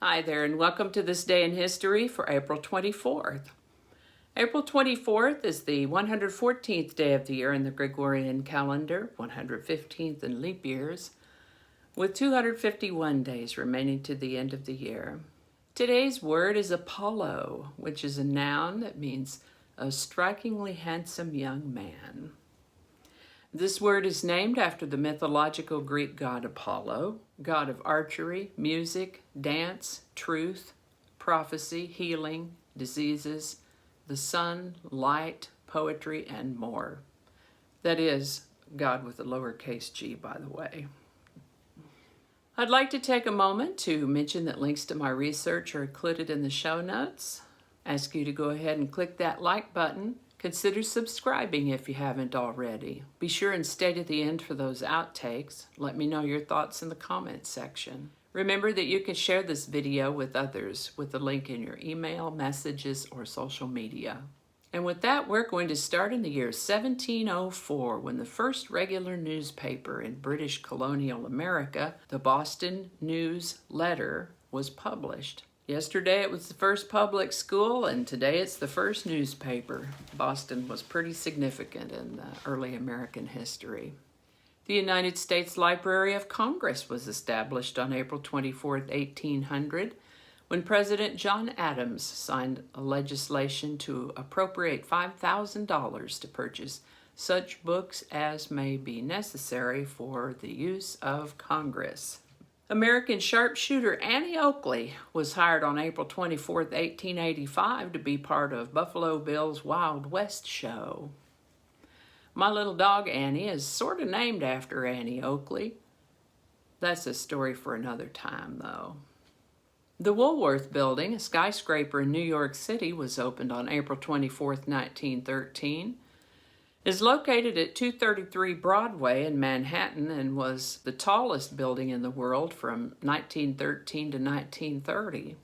Hi there, and welcome to This Day in History for April 24th. April 24th is the 114th day of the year in the Gregorian calendar, 115th in leap years, with 251 days remaining to the end of the year. Today's word is Apollo, which is a noun that means a strikingly handsome young man. This word is named after the mythological Greek god Apollo, god of archery, music, dance, truth, prophecy, healing, diseases, the sun, light, poetry, and more. That is, God with a lowercase g, by the way. I'd like to take a moment to mention that links to my research are included in the show notes. Ask you to go ahead and click that like button. Consider subscribing if you haven't already. Be sure and stay to the end for those outtakes. Let me know your thoughts in the comments section. Remember that you can share this video with others with the link in your email, messages, or social media. And with that, we're going to start in the year 1704 when the first regular newspaper in British colonial America, the Boston News Letter, was published. Yesterday it was the first public school, and today it's the first newspaper. Boston was pretty significant in early American history. The United States Library of Congress was established on April 24, 1800, when President John Adams signed a legislation to appropriate $5,000 to purchase such books as may be necessary for the use of Congress. American sharpshooter Annie Oakley was hired on April 24, 1885 to be part of Buffalo Bill's Wild West show. My little dog Annie is sort of named after Annie Oakley. That's a story for another time, though. The Woolworth Building, a skyscraper in New York City, was opened on April 24, 1913. Is located at 233 Broadway in Manhattan and was the tallest building in the world from 1913 to 1930.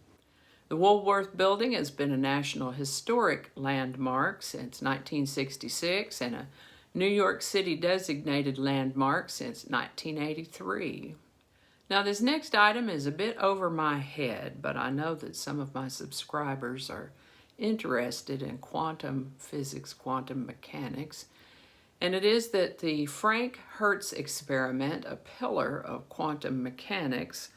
The Woolworth Building has been a National Historic Landmark since 1966 and a New York City designated landmark since 1983. Now this next item is a bit over my head, but I know that some of my subscribers are interested in quantum physics, quantum mechanics, and it is that the Franck-Hertz experiment, a pillar of quantum mechanics,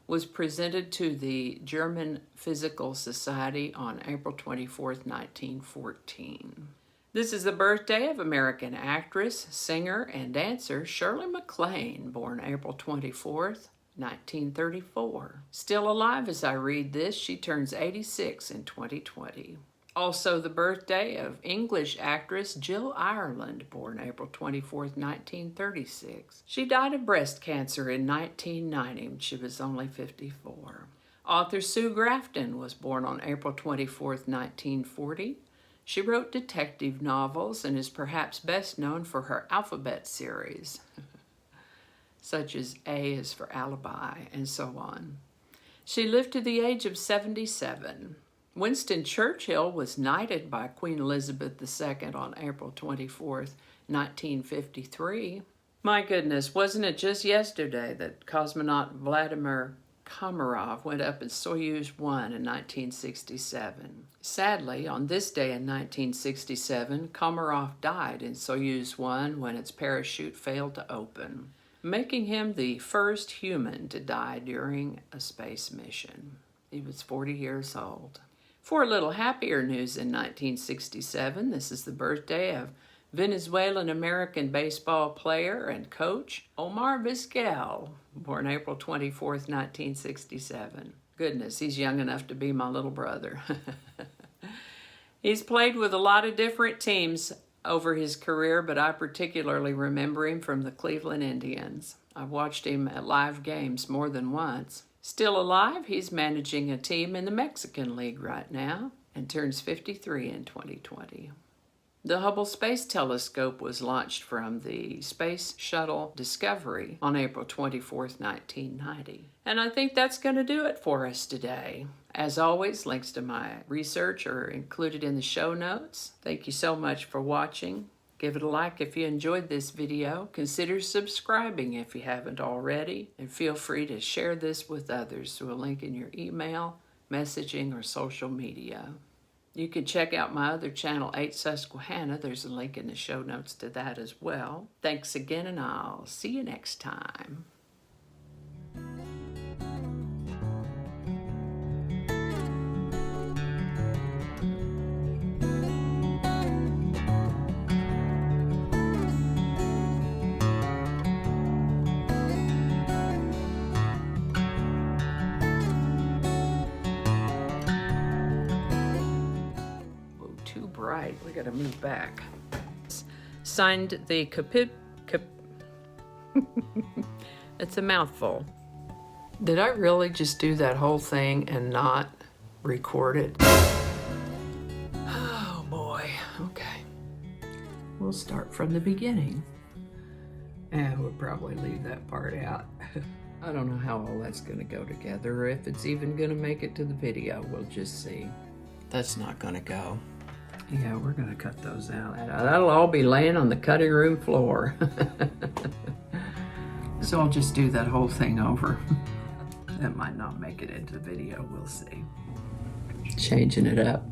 was presented to the German Physical Society on April 24, 1914. This is the birthday of American actress, singer, and dancer Shirley MacLaine, born April 24th, 1934. Still alive as I read this, she turns 86 in 2020. Also the birthday of English actress Jill Ireland, born April 24, 1936. She died of breast cancer in 1990. She was only 54. Author Sue Grafton was born on April 24, 1940. She wrote detective novels and is perhaps best known for her alphabet series. Such as A is for alibi, and so on. She lived to the age of 77. Winston Churchill was knighted by Queen Elizabeth II on April 24, 1953. My goodness, wasn't it just yesterday that cosmonaut Vladimir Komarov went up in Soyuz 1 in 1967. Sadly, on this day in 1967, Komarov died in Soyuz 1 when its parachute failed to open, making him the first human to die during a space mission. He was 40 years old. For a little happier news in 1967, this is the birthday of Venezuelan-American baseball player and coach Omar Vizquel, born April 24, 1967. Goodness, he's young enough to be my little brother. He's played with a lot of different teams over his career, but I particularly remember him from the Cleveland Indians. I've watched him at live games more than once. Still alive, he's managing a team in the Mexican League right now and turns 53 in 2020. The Hubble Space Telescope was launched from the Space Shuttle Discovery on April 24, 1990. And I think that's going to do it for us today. As always, links to my research are included in the show notes. Thank you so much for watching. Give it a like if you enjoyed this video. Consider subscribing if you haven't already. And feel free to share this with others through a link in your email, messaging, or social media. You can check out my other channel, 8 Susquehanna. There's a link in the show notes to that as well. Thanks again, and I'll see you next time. Too bright. We gotta move back. Signed the It's a mouthful. Did I really just do that whole thing and not record it? Oh boy. Okay. We'll start from the beginning. And we'll probably leave that part out. I don't know how all that's gonna go together, or if it's even gonna make it to the video. We'll just see. That's not gonna go. Yeah, we're gonna cut those out. That'll all be laying on the cutting room floor. So I'll just do that whole thing over. That might not make it into the video, we'll see. Changing it up.